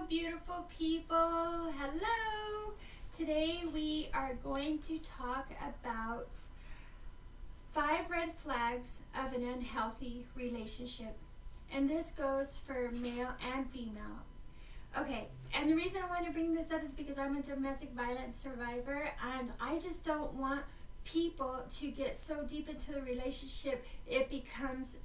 beautiful people. Hello. Today we are going to talk about 5 red flags of an unhealthy relationship. And this goes for male and female. Okay, and the reason I want to bring this up is because I'm a domestic violence survivor, and I just don't want people to get so deep into the relationship it becomes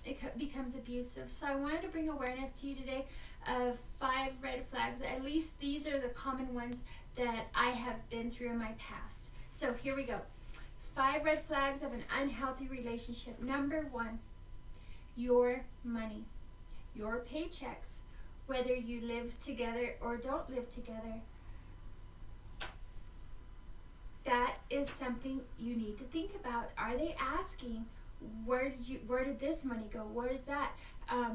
abusive. So I wanted to bring awareness to you today of 5 red flags. At least these are the common ones that I have been through in my past. So here we go. 5 red flags of an unhealthy relationship. Number 1, your money, your paychecks, whether you live together or don't live together. That is something you need to think about. Are they asking, where did this money go? Where's that?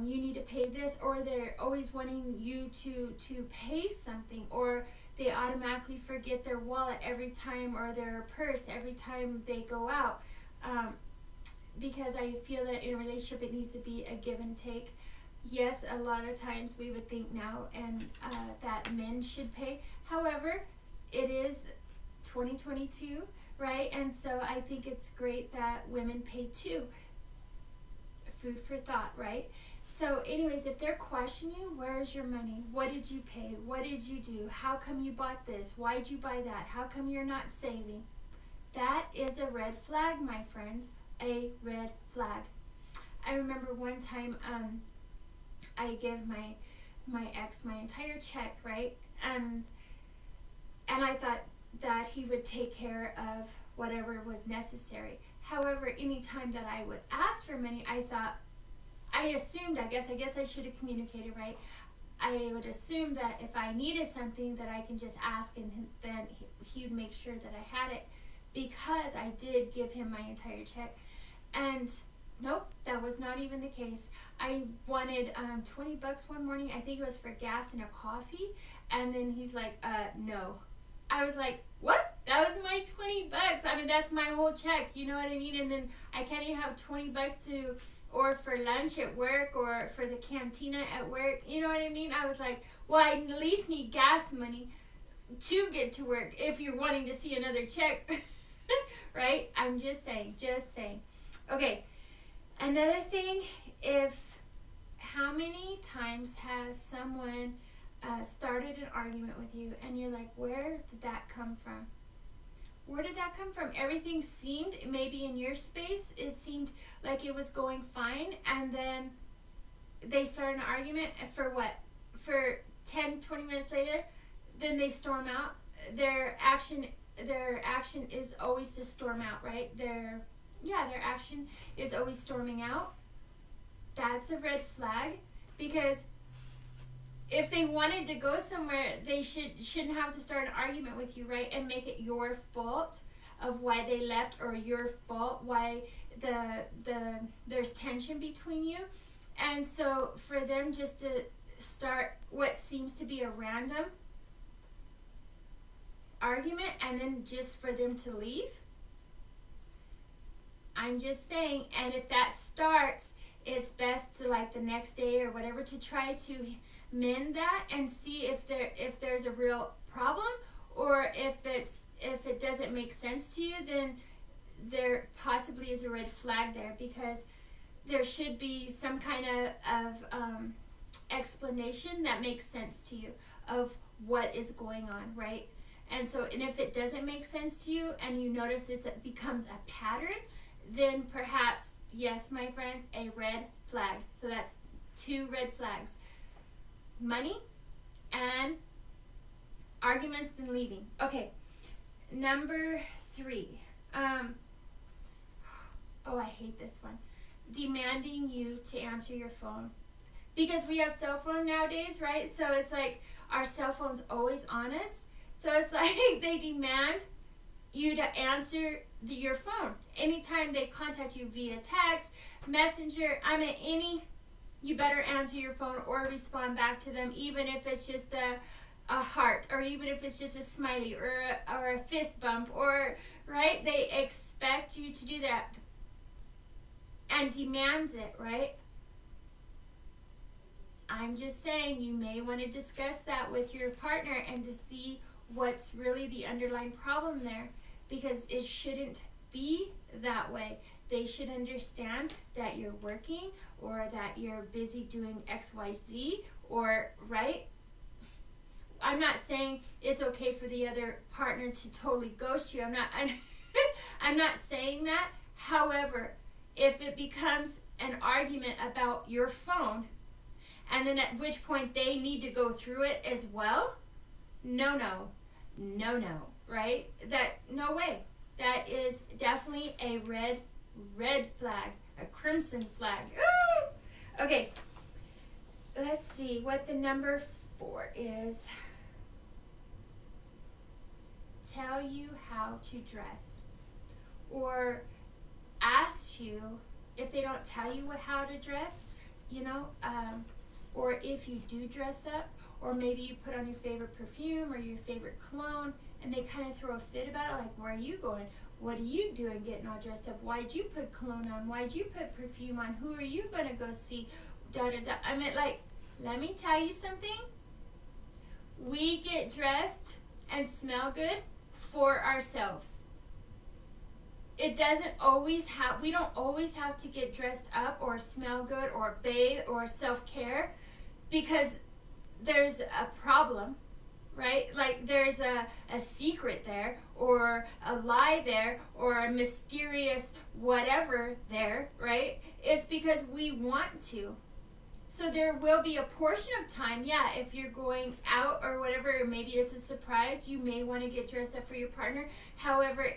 You need to pay this, or they're always wanting you to pay something, or they automatically forget their wallet every time, or their purse every time they go out. Because I feel that in a relationship it needs to be a give and take. Yes, a lot of times we would think now and that men should pay. However, it is 2022, right? And so I think it's great that women pay too. Food for thought, right? So anyways, if they're questioning you, where is your money? What did you pay? What did you do? How come you bought this? Why'd you buy that? How come you're not saving? That is a red flag, my friends. A red flag. I remember one time I gave my ex my entire check, right? And I thought that he would take care of whatever was necessary. However, anytime that I would ask for money, I guess I should have communicated, right? I would assume that if I needed something that I can just ask, and then he would make sure that I had it, because I did give him my entire check. And nope, that was not even the case. I wanted $20 one morning. I think it was for gas and a coffee. And then he's like, no. I was like, what? That was my $20. I mean, that's my whole check. You know what I mean? And then I can't even have $20 or for lunch at work, or for the cantina at work. You know what I mean? I was like, well, I at least need gas money to get to work if you're wanting to see another check. Right? I'm just saying. Okay. Another thing, how many times has someone started an argument with you and you're like, where did that come from? Where did that come from? Everything seemed, maybe in your space, it seemed like it was going fine, and then they start an argument for what? For 10, 20 minutes later, then they storm out. Their action is always to storm out, right? Their action is always storming out. That's a red flag, because if they wanted to go somewhere, they shouldn't have to start an argument with you, right? And make it your fault of why they left, or your fault why there's tension between you. And so for them just to start what seems to be a random argument, and then just for them to leave, I'm just saying. And if that starts, it's best to, like, the next day or whatever, to try to mend that and see if there's a real problem, or if it doesn't make sense to you, then there possibly is a red flag there, because there should be some kind of explanation that makes sense to you of what is going on, right? And if it doesn't make sense to you, and you notice it becomes a pattern, then perhaps, yes, my friends, a red flag. So that's 2 red flags. Money and arguments, then leaving. Okay, number 3. I hate this one. Demanding you to answer your phone. Because we have cell phone nowadays, right? So it's like our cell phone's always on us. So it's like they demand you to answer your phone. Anytime they contact you via text, messenger, you better answer your phone or respond back to them, even if it's just a heart, or even if it's just a smiley, or a fist bump, or, right? They expect you to do that and demands it, right? I'm just saying you may want to discuss that with your partner and to see what's really the underlying problem there, because it shouldn't be that way. They should understand that you're working or that you're busy doing XYZ, or, right? I'm not saying it's okay for the other partner to totally ghost you. I'm not saying that. However, if it becomes an argument about your phone, and then at which point they need to go through it as well, no, right? No way. That is definitely a red flag, a crimson flag. Ooh! Okay, let's see what the number 4 is. Tell you how to dress, or ask you if they don't tell you how to dress, or if you do dress up, or maybe you put on your favorite perfume or your favorite cologne, and they kind of throw a fit about it, like, where are you going? What are you doing getting all dressed up? Why'd you put cologne on? Why'd you put perfume on? Who are you going to go see? I mean, like, let me tell you something. We get dressed and smell good for ourselves. It doesn't always we don't always have to get dressed up or smell good or bathe or self-care because there's a problem, right? Like there's a secret there, or a lie there, or a mysterious whatever there, right? It's because we want to. So there will be a portion of time, yeah, if you're going out or whatever, maybe it's a surprise, you may want to get dressed up for your partner. However,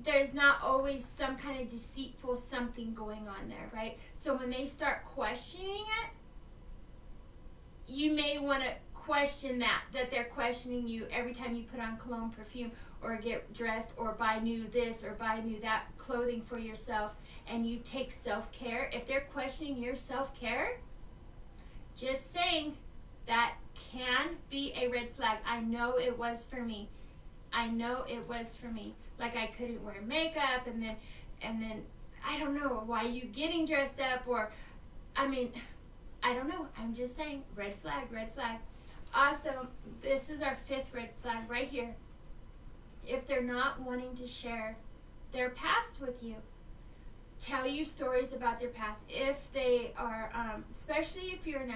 there's not always some kind of deceitful something going on there, right? So when they start questioning it, you may want to question that they're questioning you every time you put on cologne, perfume, or get dressed, or buy new this or buy new that clothing for yourself, and you take self-care. If they're questioning your self-care, just saying, that can be a red flag. I know it was for me. Like I couldn't wear makeup, and then I don't know, why are you getting dressed up? Or, I mean, I don't know. I'm just saying, red flag. Also, this is our 5th red flag right here. If they're not wanting to share their past with you, tell you stories about their past. If they are, especially if you're in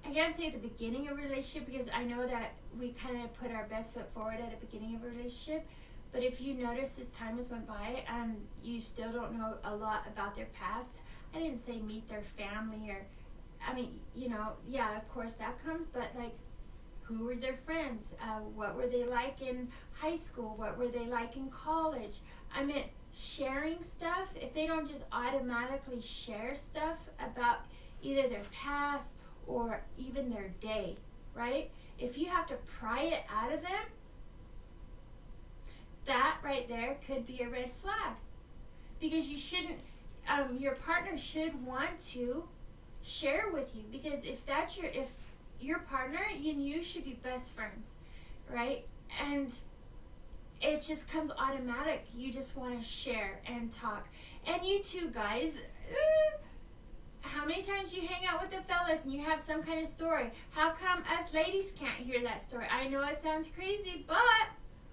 I can't say at the beginning of a relationship, because I know that we kind of put our best foot forward at the beginning of a relationship, but if you notice as time has went by and you still don't know a lot about their past, I didn't say meet their family, or, I mean, yeah, of course that comes, but like, who were their friends? What were they like in high school? What were they like in college? I mean, sharing stuff, if they don't just automatically share stuff about either their past or even their day, right? If you have to pry it out of them, that right there could be a red flag. Because you shouldn't, your partner should want to share with you, because if your partner, you should be best friends, right? And it just comes automatic. You just want to share and talk. And you too, guys, how many times you hang out with the fellas and you have some kind of story? How come us ladies can't hear that story? I know it sounds crazy, but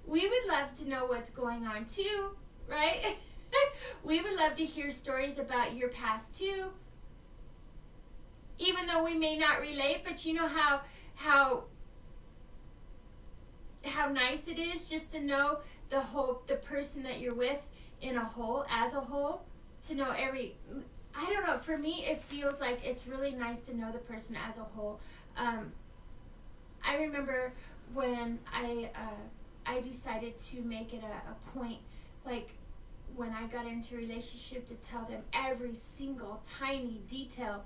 we would love to know what's going on too, right? We would love to hear stories about your past too. Even though we may not relate, but you know how nice it is just to know the person that you're with in a whole, as a whole, to know I don't know, for me it feels like it's really nice to know the person as a whole. I remember when I decided to make it a point, like when I got into a relationship, to tell them every single tiny detail.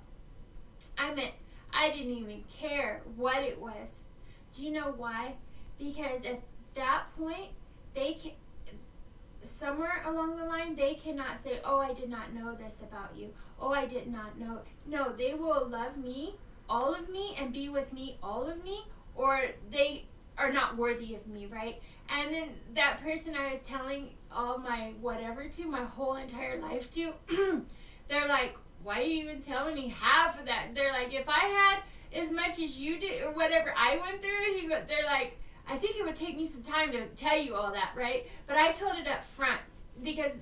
I mean, I didn't even care what it was. Do you know why? Because at that point, somewhere along the line, they cannot say, oh, I did not know this about you. Oh, I did not know. No, they will love me, all of me, and be with me, all of me, or they are not worthy of me, right? And then that person I was telling all my whatever to, my whole entire life to, they're like, why are you even telling me half of that? They're like, if I had as much as you did, or whatever I went through, they're like, I think it would take me some time to tell you all that, right? But I told it up front because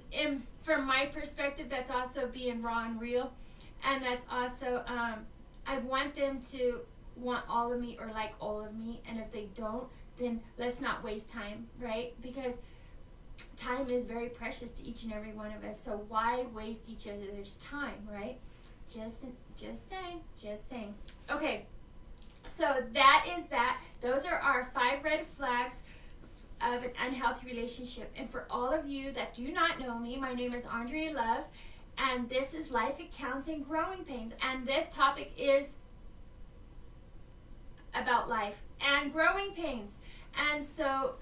from my perspective, that's also being raw and real. And that's also, I want them to want all of me or like all of me. And if they don't, then let's not waste time, right? Because time is very precious to each and every one of us. So why waste each other's time, right? Just saying. Okay, so that is that. Those are our 5 red flags of an unhealthy relationship. And for all of you that do not know me, my name is Andrea Love, and this is Life It Counts and Growing Pains. And this topic is about life and growing pains. And so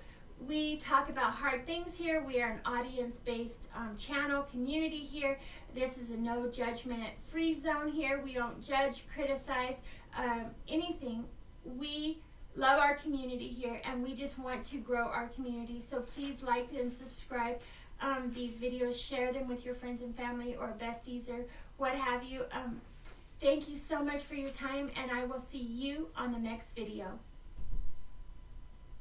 we talk about hard things here. We are an audience-based channel, community here. This is a no judgment free zone here. We don't judge, criticize anything. We love our community here, and we just want to grow our community. So please like and subscribe these videos. Share them with your friends and family or besties or what have you. Thank you so much for your time, and I will see you on the next video.